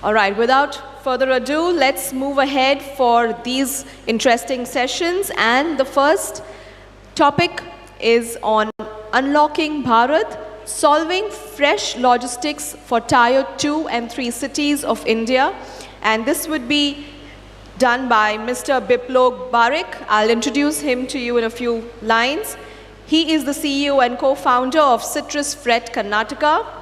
All right, without further ado, let's move ahead for these interesting sessions. And the first topic is on Unlocking Bharat, solving fresh logistics for Tier 2 and 3 cities of India. And this would be done by Mr. Biplog Barik. I'll introduce him to you in a few lines. He is the CEO and co-founder of Citrus Freight Karnataka.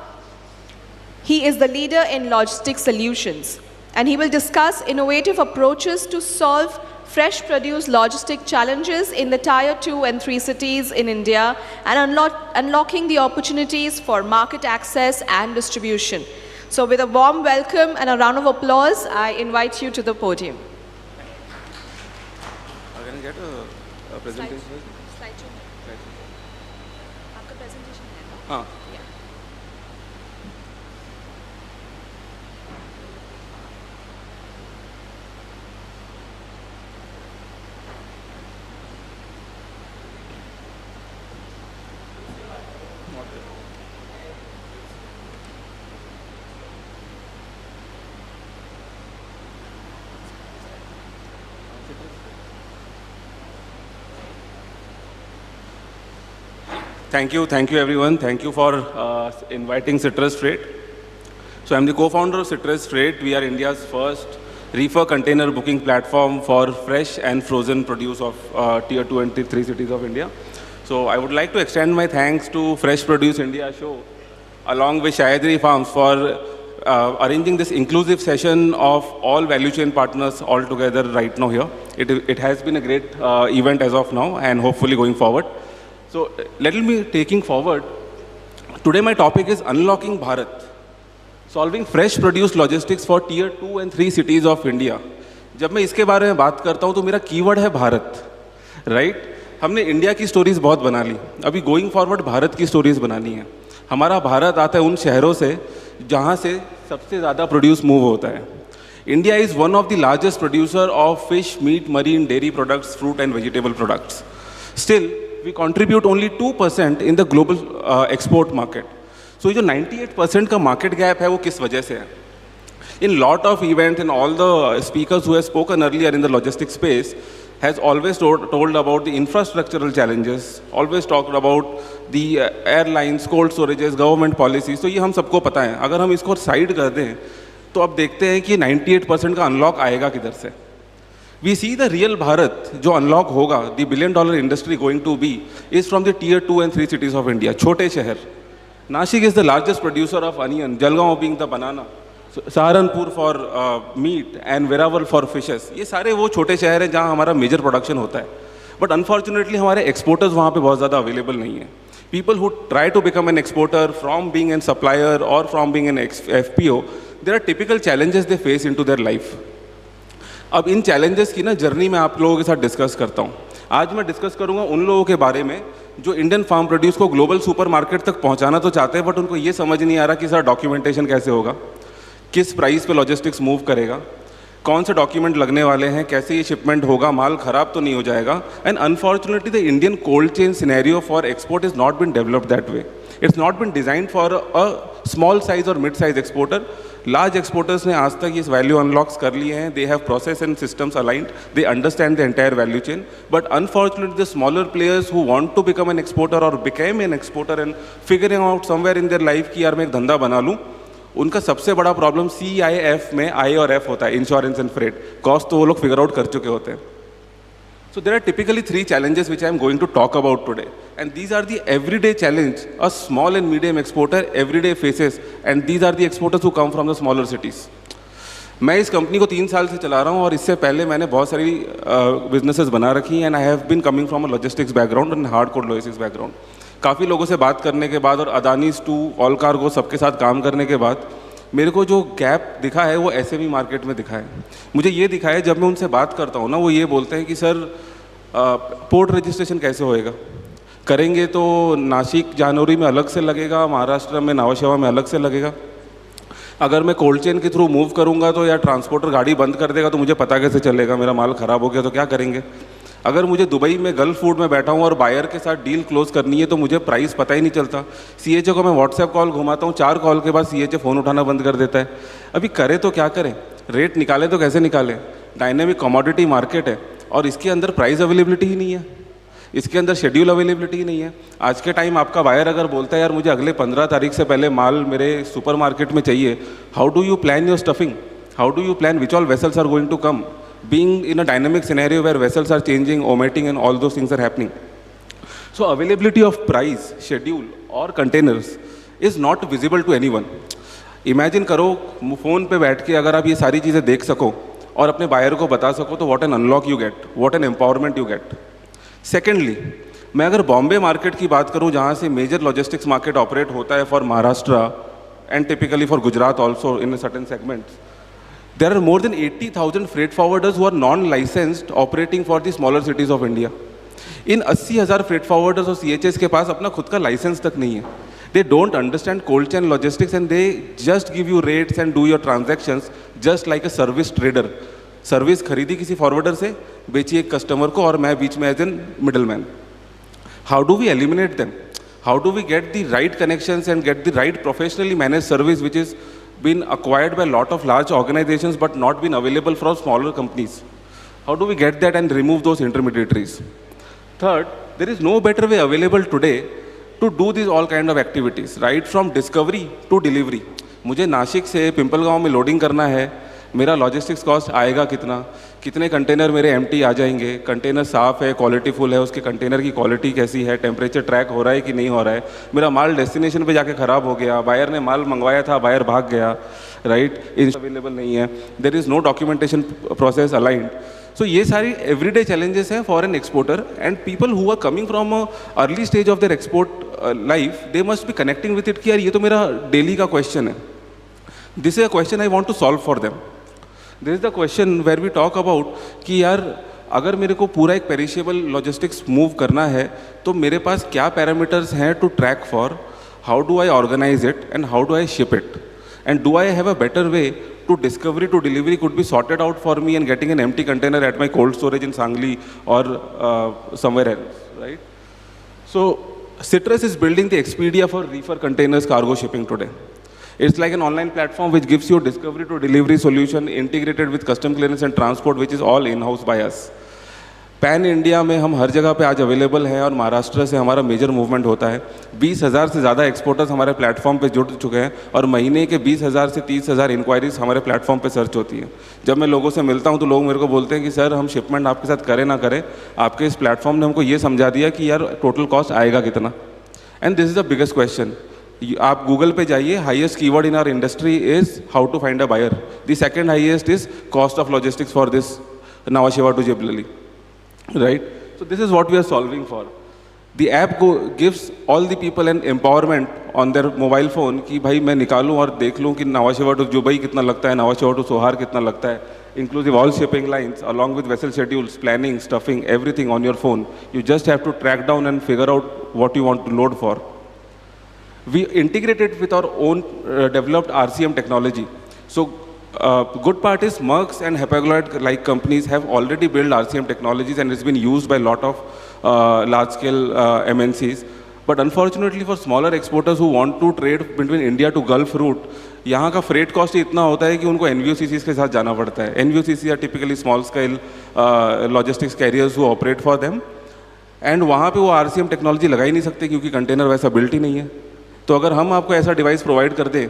He is the leader in logistics solutions, and he will discuss innovative approaches to solve fresh produce logistic challenges in the Tier 2 and 3 cities in India and unlocking the opportunities for market access and distribution. So with a warm welcome and a round of applause, I invite you to the podium. Can I get a presentation? Slideshow. आपका presentation है ना? हाँ. Thank you everyone. Thank you for inviting Citrus Freight. So I'm the co-founder of Citrus Freight. We are India's first reefer container booking platform for fresh and frozen produce of Tier 2 and 3 cities of India. So I would like to extend my thanks to Fresh Produce India show along with Shayadri Farms for arranging this inclusive session of all value chain partners all together right now here. It has been a great event as of now and hopefully going forward. So let me taking forward. Today my topic is Unlocking Bharat, solving fresh produce logistics for Tier 2 and 3 cities of India. जब मैं इसके बारे में बात करता हूँ तो मेरा कीवर्ड है भारत, राइट? हमने इंडिया की स्टोरीज बहुत बना ली, अभी गोइंग फॉरवर्ड भारत की स्टोरीज बनानी है. हमारा भारत आता है उन शहरों से जहाँ से सबसे ज़्यादा प्रोड्यूस मूव होता है. India is one of the largest producer of fish, meat, marine, dairy products, fruit and vegetable products. Still we contribute only 2% in the global export market. So जो 98% का market gap है वो किस वजह से है? In lot of events and all the speakers who have spoken earlier in the logistics space has always told about the infrastructural challenges, always talked about the airlines, cold storages, government policies. तो ये हम सबको पता है. अगर हम इसको side कर दें तो अब देखते हैं कि 98% का अनलॉक आएगा किधर से. We see the real Bharat जो अनलॉक होगा, the $1 billion industry going to be is from the Tier 2 and 3 cities of India. छोटे शहर. Nashik is the largest producer of onion, Jalgaon being the banana, Saharanpur for meat and Verawal for fishes. ये सारे वो छोटे शहर हैं जहाँ हमारा मेजर प्रोडक्शन होता है. But unfortunately हमारे exporters वहाँ पे बहुत ज़्यादा अवेलेबल नहीं है. People who try to become an exporter from being a supplier or from being an FPO, there are typical challenges they face into their life. अब इन चैलेंजेस की ना जर्नी मैं आप लोगों के साथ डिस्कस करता हूँ. आज मैं डिस्कस करूँगा उन लोगों के बारे में जो इंडियन फार्म प्रोड्यूस को ग्लोबल सुपरमार्केट तक पहुँचाना तो चाहते हैं, बट उनको ये समझ नहीं आ रहा कि सर डॉक्यूमेंटेशन कैसे होगा, किस प्राइस पे लॉजिस्टिक्स मूव करेगा, कौन से डॉक्यूमेंट लगने वाले हैं, कैसे ये शिपमेंट होगा, माल ख़राब तो नहीं हो जाएगा. And unfortunately the Indian cold chain scenario for export is not been developed that way. It's not been designed for a small size और mid size exporter. Large exporters ने आज तक ये वैल्यू अनलॉक्स कर लिए हैं. They have process and systems aligned, they understand the entire value chain. But unfortunately the smaller players who want to become an exporter और became an exporter and figuring out somewhere in their life कि यार मैं एक धंधा बना लूँ, उनका सबसे बड़ा प्रॉब्लम CIF में I और F होता है, इंश्योरेंस एंड फ्रेट. कॉस्ट तो वो लोग फिगर आउट कर चुके होते हैं. So there are typically 3 challenges which I am going to talk about today, and these are the everyday challenge a small and medium exporter everyday faces, and these are the exporters who come from the smaller cities. मैं इस company को 3 साल से चला रहा हूँ और इससे पहले मैंने बहुत सारी बिजनेसेस बना रखी हैं, and I have been coming from a logistics background and hardcore logistics background. काफ़ी लोगों से बात करने के बाद और अदानीज टू ऑल कार्गो सबके साथ काम करने के बाद मेरे को जो गैप दिखा है वो SME मार्केट में दिखा है. मुझे ये दिखा है, जब मैं उनसे बात करता हूँ ना, वो ये बोलते हैं कि सर पोर्ट रजिस्ट्रेशन कैसे होएगा, करेंगे तो नासिक जानौरी में अलग से लगेगा, महाराष्ट्र में नावाशेवा में अलग से लगेगा. अगर मैं कोल्ड चेन के थ्रू मूव करूँगा तो यार ट्रांसपोर्टर गाड़ी बंद कर देगा तो मुझे पता कैसे चलेगा, मेरा माल ख़राब हो गया तो क्या करेंगे. अगर मुझे दुबई में गल्फ फूड में बैठा हूँ और बायर के साथ डील क्लोज करनी है तो मुझे प्राइस पता ही नहीं चलता। सीएचए को मैं व्हाट्सएप कॉल घुमाता हूँ, 4 कॉल के बाद सीएचए फ़ोन उठाना बंद कर देता है। अभी करे तो क्या करें, रेट निकाले तो कैसे निकालें? डायनेमिक कमोडिटी मार्केट है और इसके अंदर प्राइस अवेलेबिलिटी ही नहीं है, इसके अंदर शेड्यूल अवेलेबिलिटी ही नहीं है। आज के टाइम आपका बायर अगर बोलता है यार मुझे अगले 15 तारीख से पहले माल मेरे सुपरमार्केट में चाहिए, how do you plan your stuffing? How do you plan which all vessels are going to come? Being in a dynamic scenario where vessels are changing, omitting, and all those things are happening. So availability of price, schedule or containers is not visible to anyone. Imagine करो phone पे बैठ के अगर आप ये सारी चीज़ें देख सको और अपने बायर को बता सको तो what an unlock you get, what an empowerment you get. Secondly, मैं अगर बॉम्बे मार्केट की बात करूँ जहाँ से मेजर लॉजिस्टिक्स मार्केट ऑपरेट होता है for Maharashtra and typically for Gujarat also in certain segments, there are more than 80,000 freight forwarders who are non-licensed operating for the smaller cities of India. In 80,000 freight forwarders और CHS के पास अपना खुद का licence तक नहीं है. They don't understand cold chain logistics and they just give you rates and do your transactions just like a service trader. Service खरीदी किसी फॉरवर्डर से, बेची एक कस्टमर को और मैं बीच में as an middleman. How do we eliminate them? How do we get the right connections and get the right professionally managed service which is been acquired by a lot of large organizations but not been available for smaller companies? How do we get that and remove those intermediaries? Third, there is no better way available today to do these all kind of activities, right from discovery to delivery. मुझे नासिक से पिंपलगांव में loading करना है, मेरा logistics cost आएगा कितना, कितने container मेरे एम्प्टी आ जाएंगे, कंटेनर साफ़ है, क्वालिटीफुल है, उसके कंटेनर की क्वालिटी कैसी है, टेम्परेचर ट्रैक हो रहा है कि नहीं हो रहा है, मेरा माल डेस्टिनेशन पे जाके ख़राब हो गया, बायर ने माल मंगवाया था, बायर भाग गया, राइट, अवेलेबल नहीं है, there is no documentation process aligned. So ये सारी एवरीडे चैलेंजेस हैं for an exporter and people who are coming from early stage of their export life, they must be connecting with it कि यार ये तो मेरा डेली का question है. This is a question I want to solve for them. This is the question where we talk about कि यार अगर मेरे को पूरा एक पेरिशेबल लॉजिस्टिक्स मूव करना है तो मेरे पास क्या पैरामीटर्स हैं to track for, how do I organise it and how do I ship it, and do I have a better way to discovery to delivery could be sorted out for me and getting an empty container at my cold storage in Sangli or somewhere else, right? So Citrus is building the Expedia for reefer containers cargo shipping today. It's like an online platform which gives you discovery to delivery solution integrated with custom clearance and transport, which is all in-house by us. Pan India में हम हर जगह पे आज available हैं और महाराष्ट्र से हमारा major movement होता है. 20,000 से ज़्यादा एक्सपोर्टर्स हमारे प्लेटफॉर्म पे जुड़ चुके हैं और महीने के 20,000 से 30,000 इंक्वायरीज हमारे प्लेटफॉर्म पे सर्च होती है. जब मैं लोगों से मिलता हूं तो लोग मेरे को बोलते हैं कि सर हम शिपमेंट आपके साथ करें ना करें, आपके इस प्लेटफॉर्म ने हमको ये समझा दिया कि यार टोटल कॉस्ट आएगा कितना. And this is the biggest question. आप गूगल पे जाइए, highest keyword in our industry is how to find a buyer. The second highest is cost of logistics for this Nhava Sheva to Jebel Ali, right? So this is what we are solving for. The app gives all the people an empowerment on their mobile phone कि भाई मैं निकालूं और देख लूं कि नवा Sheva to Dubai कितना लगता है, नवा शेवा टू सोहार कितना लगता है, inclusive all shipping lines along with vessel schedules, planning, stuffing, everything on your phone. You just have to track down and figure out what you want to load for. We integrated with our own developed RCM technology. So good part is Merck's and Hapag-Lloyd like companies have already built RCM technologies and it's been used by a lot of large scale MNCs. But unfortunately for smaller exporters who want to trade between India to Gulf route, यहाँ का freight cost इतना होता है कि उनको NVOCCs के साथ जाना पड़ता है. NVOCCs are typically small scale logistics carriers who operate for them. And वहाँ पे वो RCM टेक्नोलॉजी लगा ही नहीं सकते क्योंकि कंटेनर वैसा बिल्ट ही नहीं है. तो अगर हम आपको ऐसा डिवाइस प्रोवाइड कर दें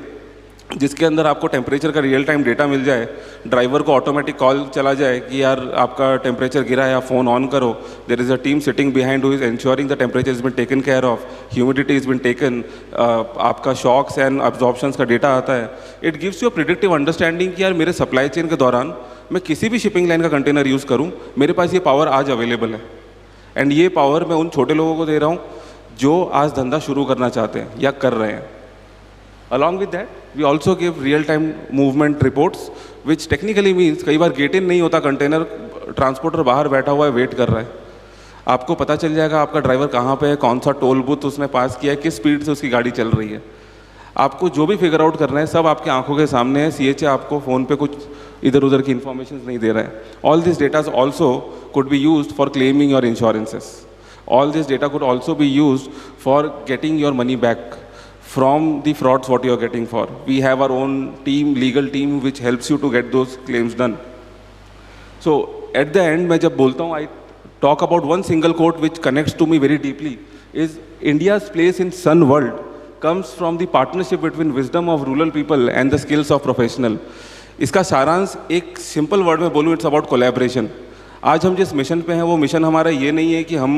जिसके अंदर आपको टेम्परेचर का रियल टाइम डेटा मिल जाए, ड्राइवर को ऑटोमेटिक कॉल चला जाए कि यार आपका टेम्परेचर गिरा है, आप फ़ोन ऑन करो, there is a team sitting behind who is ensuring the temperature is being taken care of, humidity is being taken, आपका शॉक्स एंड अब्जॉर्प्शंस का डेटा आता है. It gives you a predictive understanding कि यार मेरे supply chain के दौरान मैं किसी भी शिपिंग लाइन का कंटेनर यूज़ करूँ, मेरे पास ये पावर आज अवेलेबल है. एंड ये पावर मैं उन छोटे लोगों को दे रहा हूँ जो आज धंधा शुरू करना चाहते हैं या कर रहे हैं. Along with that, we also give real-time movement reports, which technically means कई बार गेट इन नहीं होता कंटेनर, ट्रांसपोर्टर बाहर बैठा हुआ है, वेट कर रहा है. आपको पता चल जाएगा आपका ड्राइवर कहाँ पे है, कौन सा टोल बूथ उसने पास किया है, किस स्पीड से उसकी गाड़ी चल रही है. आपको जो भी फिगर आउट करना है सब आपकी आंखों के सामने है. CHA आपको फ़ोन पे कुछ इधर उधर की इन्फॉर्मेशन नहीं दे रहा है. All this data also could be used for claiming your insurances. All this data could also be used for getting your money back from the frauds what you are getting for. We have our own team, legal team, which helps you to get those claims done. So at the end, मैं जब बोलता हूँ, I talk about one single quote which connects to me very deeply, is India's place in Sun world comes from the partnership between wisdom of rural people and the skills of professional. इसका सारांश एक simple word में बोलूँ, it's about collaboration. आज हम जिस mission पे हैं वो मिशन हमारा ये नहीं है कि हम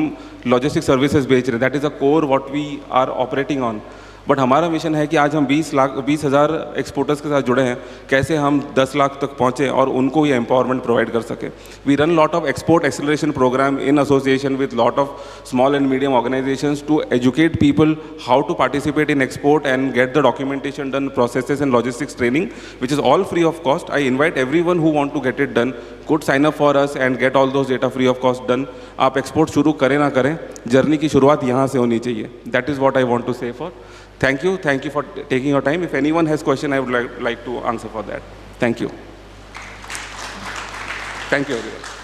लॉजिस्टिक सर्विसेज बेच रहे हैं, that is a core what we are operating on. But हमारा मिशन है कि आज हम 20,000 एक्सपोर्टर्स के साथ जुड़े हैं, कैसे हम 10 लाख तक पहुँचें और उनको ये एम्पावरमेंट प्रोवाइड कर सकें. We run lot of export acceleration programme in association with lot of small and medium organisations to educate people how to participate in export and get the documentation done, processes and logistics training, which is all free of cost. I invite everyone who want to get it done could sign up for us and get all those data free of cost done. आप export शुरू करें ना करें, journey की शुरुआत यहाँ से होनी चाहिए. That is what I want to say for. Thank you for taking your time. If anyone has question, I would like to answer for that. Thank you. Thank you everyone.